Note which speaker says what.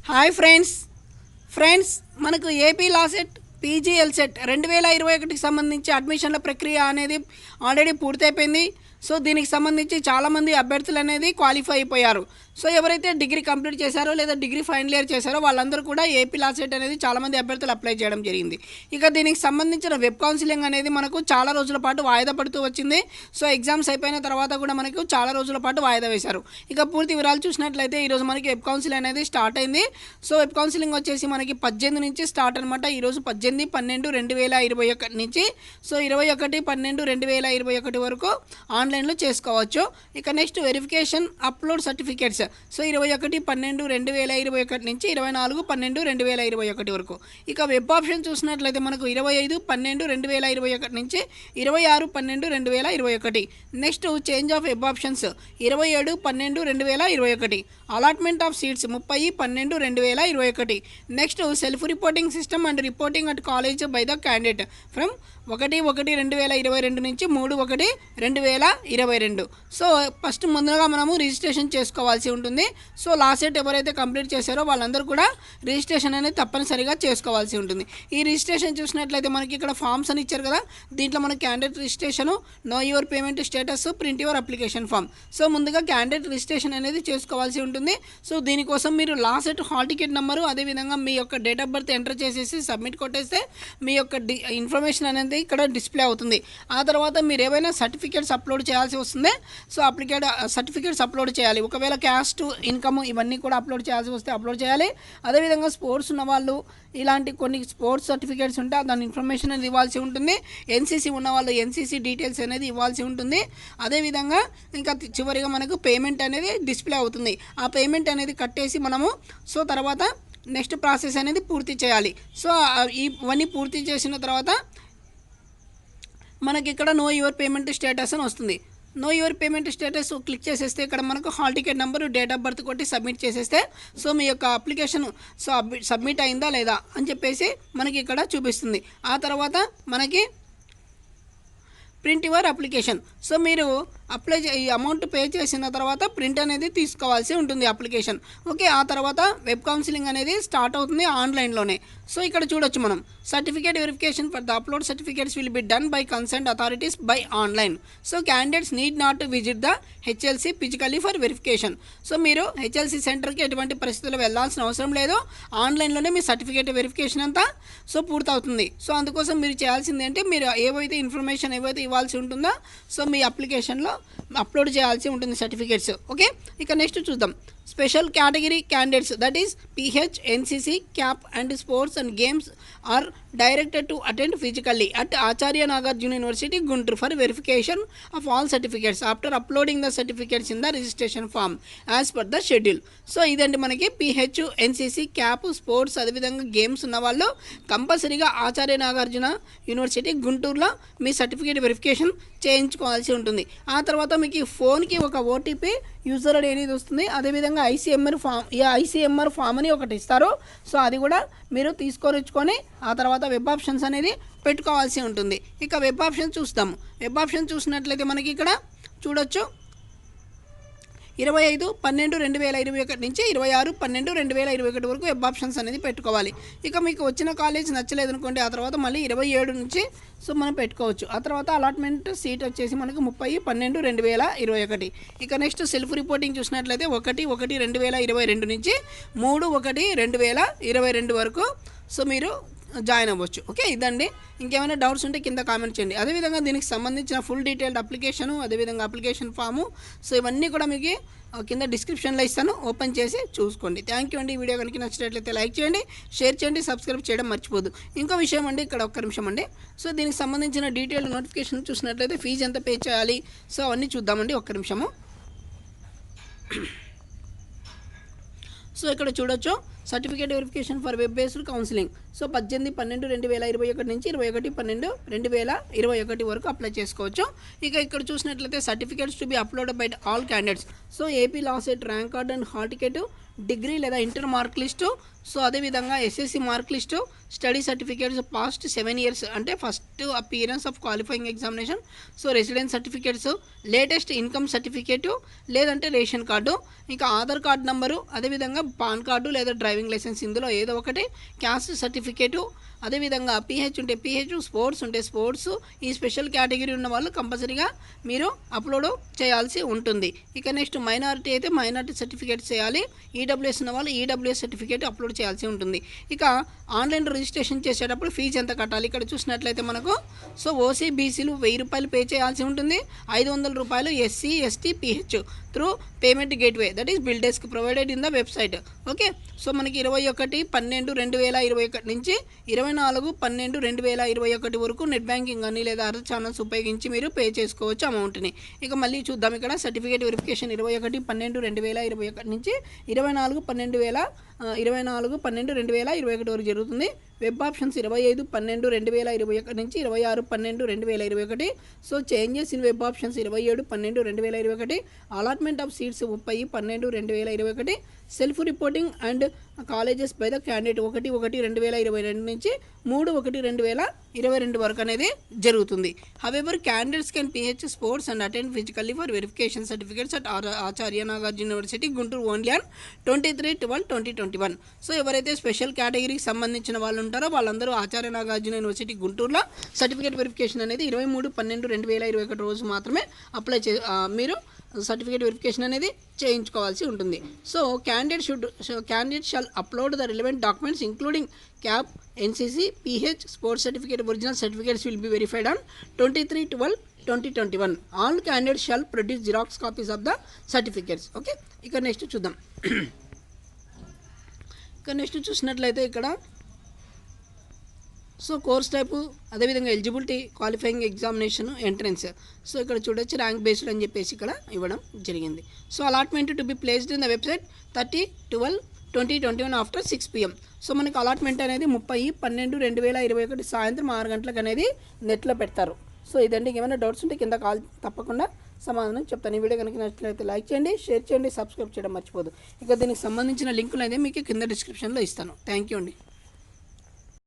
Speaker 1: Hi friends మనకు AP law set PGL set 2021కి సంబంధించి అడ్మిషన్ల ప్రక్రియ అనేది ఆల్రెడీ పూర్తయిపోయింది. సో దీనికి సంబంధించి చాలామంది అభ్యర్థులు అనేది క్వాలిఫై అయిపోయారు. సో ఎవరైతే డిగ్రీ కంప్లీట్ చేశారో లేదా డిగ్రీ ఫైనల్ ఇయర్ చేశారో వాళ్ళందరూ కూడా ఏపీ లా సెట్ అనేది చాలామంది అభ్యర్థులు అప్లై చేయడం జరిగింది. ఇక దీనికి సంబంధించిన వెబ్ కౌన్సిలింగ్ అనేది మనకు చాలా రోజుల పాటు వాయిదా పడుతూ వచ్చింది. సో ఎగ్జామ్స్ అయిపోయిన తర్వాత కూడా మనకు చాలా రోజుల పాటు వాయిదా వేశారు. ఇక పూర్తి వివరాలు చూసినట్లయితే ఈరోజు మనకి వెబ్ కౌన్సిలింగ్ అనేది స్టార్ట్ అయింది. సో వెబ్ కౌన్సిలింగ్ వచ్చేసి మనకి 18 నుంచి స్టార్ట్ అనమాట. ఈరోజు 18/12/2021 నుంచి సో 21/12/2021 వరకు ఆన్లైన్లో చేసుకోవచ్చు. ఇక next verification upload certificates so 21/12/2021 నుంచి 24/12/2021 వరకు. ఇక వెబ్ ఆప్షన్ చూసినట్లయితే మనకు 25/12/2021 నుంచి 26/12/2021. Next change of web options 27/12/2021. Allotment of seats 30/12/2021. Next self reporting system and reporting at college by the candidate from 1/1/2022 నుంచి 3/1/2022. సో ఫస్ట్ ముందుగా మనము రిజిస్ట్రేషన్ చేసుకోవాల్సి ఉంటుంది. సో లాస్ట్ డేట్ ఎవరైతే కంప్లీట్ చేశారో వాళ్ళందరూ కూడా రిజిస్ట్రేషన్ అనేది తప్పనిసరిగా చేసుకోవాల్సి ఉంటుంది. ఈ రిజిస్ట్రేషన్ చూసినట్లయితే మనకి ఇక్కడ ఫామ్స్ అని ఇచ్చారు కదా, దీంట్లో మనకి candidate registration, know your payment status, print your application form. So ముందుగా క్యాండిడేట్ రిజిస్ట్రేషన్ అనేది చేసుకోవాల్సి ఉంటుంది. సో దీనికోసం మీరు last date hall ticket number అదేవిధంగా మీ యొక్క డేట్ ఆఫ్ బర్త్ ఎంటర్ చేసేసి సబ్మిట్ కొట్టేస్తే మీ యొక్క ఇన్ఫర్మేషన్ అనేది ఇక్కడ డిస్ప్లే అవుతుంది. ఆ తర్వాత మీరు ఏవైనా సర్టిఫికేట్స్ అప్లోడ్ చేయాల్సి వస్తుంది. సో సర్టిఫికేట్స్ అప్లోడ్ చేయాలి. ఒకవేళ క్యాస్ట్, ఇన్కమ్ ఇవన్నీ కూడా అప్లోడ్ చేయాల్సి వస్తే అప్లోడ్ చేయాలి. అదేవిధంగా స్పోర్ట్స్ ఉన్న వాళ్ళు ఇలాంటి కొన్ని స్పోర్ట్స్ సర్టిఫికేట్స్ ఉంటే దాని ఇన్ఫర్మేషన్ అనేది ఇవ్వాల్సి ఉంటుంది. ఎన్సీసీ ఉన్న వాళ్ళు ఎన్సీసీ డీటెయిల్స్ అనేది ఇవ్వాల్సి ఉంటుంది. అదేవిధంగా ఇంకా చివరిగా మనకు పేమెంట్ అనేది డిస్ప్లే అవుతుంది. ఆ పేమెంట్ అనేది కట్టేసి మనము సో తర్వాత నెక్స్ట్ ప్రాసెస్ అనేది పూర్తి చేయాలి. సో ఇవన్నీ పూర్తి చేసిన తర్వాత మనకి ఇక్కడ నో యువర్ పేమెంట్ స్టేటస్ అని వస్తుంది. Know your payment status click చేసేస్తే ఇక్కడ మనకు hall ticket number, date of birth కొట్టి సబ్మిట్ చేసేస్తే సో మీ యొక్క అప్లికేషన్ సో సబ్మిట్ అయిందా లేదా అని చెప్పేసి మనకి ఇక్కడ చూపిస్తుంది. ఆ తర్వాత మనకి ప్రింట్ యువర్ అప్లికేషన్. సో మీరు ఈ అమౌంట్ పే చేసిన తర్వాత ప్రింట్ అనేది తీసుకోవాల్సి ఉంటుంది అప్లికేషన్. ఓకే, ఆ తర్వాత వెబ్ కౌన్సిలింగ్ అనేది స్టార్ట్ అవుతుంది ఆన్లైన్లోనే. సో ఇక్కడ చూడొచ్చు మనం certificate verification for the upload certificates will be done by concerned authorities buy online. So candidates need not to visit the HLC physically for verification. So మీరు HLC సెంటర్కి ఎటువంటి పరిస్థితుల్లో వెళ్ళాల్సిన అవసరం లేదు. ఆన్లైన్లోనే మీ సర్టిఫికేట్ వెరిఫికేషన్ అంతా సో పూర్తవుతుంది. సో అందుకోసం మీరు చేయాల్సింది అంటే మీరు ఏవైతే ఇన్ఫర్మేషన్ ఏవైతే ఇవ్వాల్సి ఉంటుందో సో మీ అప్లికేషన్లో అప్లోడ్ చేయాల్సి ఉంటుంది సర్టిఫికేట్స్. ఓకే, ఇక నెక్స్ట్ చూద్దాం. Special category candidates that is PH, NCC, CAP and sports and games are directed to attend physically at Acharya Nagarjuna University, Guntur for verification of all certificates after uploading the certificates in the registration form as per the schedule. So ఇదండి మనకి PH, NCC, CAP, sports అదేవిధంగా games ఉన్న వాళ్ళు కంపల్సరీగా Acharya Nagarjuna university గుంటూరులో మీ certificate verification చేయించుకోవాల్సి ఉంటుంది. ఆ తర్వాత మీకు ఫోన్కి ఒక OTP యూజర్ ఐడి అనేది వస్తుంది. అదేవిధంగా ఐసీఎంఆర్ ఫామ్ అని ఒకటి ఇస్తారు. సో అది కూడా మీరు తీసుకొని ఆ తర్వాత వెబ్ ఆప్షన్స్ అనేది పెట్టుకోవాల్సి ఉంటుంది. ఇక వెబ్ ఆప్షన్ చూస్తాము. వెబ్ ఆప్షన్ చూసినట్లయితే మనకి ఇక్కడ చూడొచ్చు 25/12/2021 నుంచి 26/12/2021 వరకు వెబ్ ఆప్షన్స్ అనేది పెట్టుకోవాలి. ఇక మీకు వచ్చిన కాలేజ్ నచ్చలేదు అనుకోండి, ఆ తర్వాత మళ్ళీ 27 నుంచి సో మనం పెట్టుకోవచ్చు. ఆ తర్వాత అలాట్మెంట్ సీట్ వచ్చేసి మనకు 30/12/2021. ఇక నెక్స్ట్ సెల్ఫ్ రిపోర్టింగ్ చూసినట్లయితే 1/1/2022 నుంచి 3/1/2022 వరకు సో మీరు జాయిన్ అవ్వచ్చు. ఓకే, ఇదండి. ఇంకేమైనా డౌట్స్ ఉంటే కింద కామెంట్ చేయండి. అదేవిధంగా దీనికి సంబంధించిన ఫుల్ డీటెయిల్డ్ అప్లికేషను అదేవిధంగా అప్లికేషన్ ఫాము సో ఇవన్నీ కూడా మీకు కింద డిస్క్రిప్షన్లో ఇస్తాను, ఓపెన్ చేసి చూసుకోండి. థ్యాంక్ యూ అండి. ఈ వీడియో కనుక నచ్చినట్లయితే లైక్ చేయండి, షేర్ చేయండి, సబ్స్క్రైబ్ చేయడం మర్చిపోదు. ఇంకో విషయం అండి, ఇక్కడ ఒక్క నిమిషం అండి. సో దీనికి సంబంధించిన డీటెయిల్డ్ నోటిఫికేషన్ చూసినట్లయితే ఫీజు ఎంత పే చేయాలి సో అవన్నీ చూద్దామండి. ఒక్క నిమిషము. సో ఇక్కడ చూడొచ్చు certificate verification for web based counselling. So 18/12/2021 నుంచి 21/12/2021 వరకు అప్లై చేసుకోవచ్చు. ఇక ఇక్కడ చూసినట్లయితే certificates to be uploaded by all candidates. So AP law set rank card and hall ticket, degree లేదా ఇంటర్ మార్క్ లిస్టు, సో అదేవిధంగా SSC mark list, study certificates past 7 years అంటే first appearance of qualifying examination, so residence certificates, latest income certificate లేదంటే ration card, ఇంకా Aadhaar card number, అదేవిధంగా pan card లేదా driving licence ఇందులో ఏదో ఒకటి, క్యాస్ట్ సర్టిఫికేటు, అదేవిధంగా పీహెచ్ ఉంటే పీహెచ్, స్పోర్ట్స్ ఉంటే స్పోర్ట్స్, ఈ స్పెషల్ కేటగిరీ ఉన్న వాళ్ళు కంపల్సరీగా మీరు అప్లోడ్ చేయాల్సి ఉంటుంది. ఇక నెక్స్ట్ మైనారిటీ అయితే మైనారిటీ సర్టిఫికేట్ చేయాలి, ఈడబ్ల్యూఎస్ ఉన్న వాళ్ళు ఈడబ్ల్యూఎస్ సర్టిఫికేట్ అప్లోడ్ చేయాల్సి ఉంటుంది. ఇక ఆన్లైన్ రిజిస్ట్రేషన్ చేసేటప్పుడు ఫీజు ఎంత కట్టాలి ఇక్కడ చూసినట్లయితే మనకు సో ఓసీ బీసీలు 1000 రూపాయలు పే చేయాల్సి ఉంటుంది, 500 రూపాయలు SC ST pH through payment gateway that is bill desk provided in the website. Okay, so మనకి 21/12/2021 నుంచి 24/12/2021 వరకు నెట్ బ్యాంకింగ్ కానీ లేదా అదర్ ఛానల్స్ ఉపయోగించి మీరు పే చేసుకోవచ్చు అమౌంట్ని. ఇక మళ్ళీ చూద్దాం ఇక్కడ సర్టిఫికేట్ వెరిఫికేషన్ 21/12/2021 నుంచి 24/12/2021 వరకు జరుగుతుంది. వెబ్ ఆప్షన్స్ 25/12/2021 నుంచి 26/12/2021. So changes in web options 27/12/2021. Allotment of seats 30/12/2021. Self reporting and colleges by the candidate 1/1/2022 నుంచి 3/1/2022 వరకు అనేది జరుగుతుంది. However candidates can pH sports and attend physically for verification certificates at Acharya Nagarjuna university Guntur only on 23/12/2021. So ఎవరైతే special కేటగిరీకి సంబంధించిన వాళ్ళు ఉంటారో వాళ్ళందరూ ఆచార్య నాగార్జున యూనివర్సిటీ గుంటూరులో సర్టిఫికేట్ వెరిఫికేషన్ అనేది 23/12/2021 రోజు మాత్రమే అప్లై మీరు సర్టిఫికేట్ వెరిఫికేషన్ అనేది చేయించుకోవాల్సి ఉంటుంది. So candidate shall upload the relevant documents including CAP, NCC, PH, sports certificate. Original certificates will be verified on 23/12/2021. All candidates shall produce xerox copies of the certificates. Okay, ఇక next చూద్దాం. ఇక next చూసినట్లయితే ఇక్కడ so course type, అదేవిధంగా eligibility, qualifying examination, entrance. So ఇక్కడ చూడొచ్చు rank based అని చెప్పేసి ఇక్కడ ఇవ్వడం జరిగింది. So allotment to be placed in the website 30/12/2021 after 6 PM. So మనకి అలాట్మెంట్ అనేది 30/12/2021 సాయంత్రం 6 గంటలకు అనేది నెట్లో పెడతారు. సో ఇదండి. ఏమైనా డౌట్స్ ఉంటే కింద కాల్ తప్పకుండా సమాధానం చెప్తాను. ఈ వీడియో కనుక నచ్చినట్లయితే లైక్ చేయండి, షేర్ చేయండి, సబ్స్క్రైబ్ చేయడం మర్చిపోదు. ఇక దీనికి సంబంధించిన లింకులు అయితే మీకు కింద డిస్క్రిప్షన్లో ఇస్తాను. థ్యాంక్ యూ అండి.